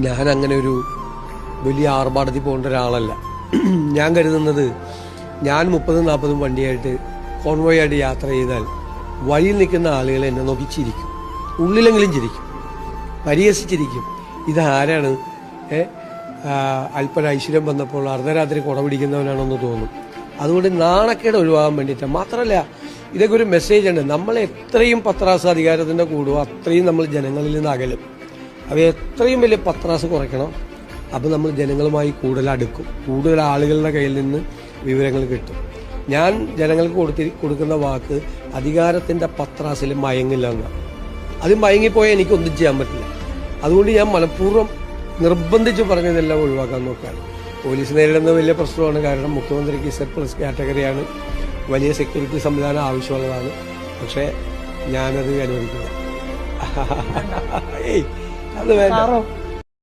ഞാൻ അങ്ങനെ ഒരു വലിയ ആർഭാടത്തിൽ പോകേണ്ട ഒരാളല്ല. ഞാൻ കരുതുന്നത് ഞാൻ 30-40 വണ്ടിയായിട്ട് കോൺവോയ് ആയിട്ട് യാത്ര ചെയ്താൽ വഴിയിൽ നിൽക്കുന്ന ആളുകൾ എന്നെ നോക്കി ചിരിക്കും, ഉള്ളിലെങ്കിലും ചിരിക്കും, പരിഹസിച്ചിരിക്കും. ഇതാരാണ് അല്പം ഐശ്വര്യം വന്നപ്പോൾ അർദ്ധരാത്രി കുട പിടിക്കുന്നവനാണെന്ന് തോന്നും. അതുകൊണ്ട് നാണക്കേട് ഒഴിവാകാൻ വേണ്ടിയിട്ട് മാത്രമല്ല, ഇതൊക്കെ ഒരു മെസ്സേജ് ഉണ്ട്. നമ്മൾ എത്രയും പത്രാസ് അധികാരത്തിൻ്റെ കൂടുമോ അത്രയും നമ്മൾ ജനങ്ങളിൽ നിന്ന് അകലും. അവ എത്രയും വലിയ പത്രാസ് കുറയ്ക്കണം. അപ്പോൾ നമ്മൾ ജനങ്ങളുമായി കൂടുതൽ അടുക്കും, കൂടുതൽ ആളുകളുടെ കയ്യിൽ നിന്ന് വിവരങ്ങൾ കിട്ടും. ഞാൻ ജനങ്ങൾക്ക് കൊടുക്കുന്ന വാക്ക് അധികാരത്തിൻ്റെ പത്രാസിൽ മയങ്ങില്ല എന്നാണ്. അത് മയങ്ങിപ്പോയാൽ എനിക്കൊന്നും ചെയ്യാൻ പറ്റില്ല. അതുകൊണ്ട് ഞാൻ മനഃപൂർവ്വം നിർബന്ധിച്ച് പറഞ്ഞതെല്ലാം ഒഴിവാക്കാൻ നോക്കുകയാണ്. പോലീസ് നേരിടുന്ന വലിയ പ്രശ്നമാണ്. കാരണം മുഖ്യമന്ത്രിക്ക് Z+ കാറ്റഗറിയാണ്, വലിയ സെക്യൂരിറ്റി സംവിധാനം ആവശ്യമുള്ളതാണ്. പക്ഷേ ഞാനത് അനുവദിക്കില്ല. അത് വേണ്ട.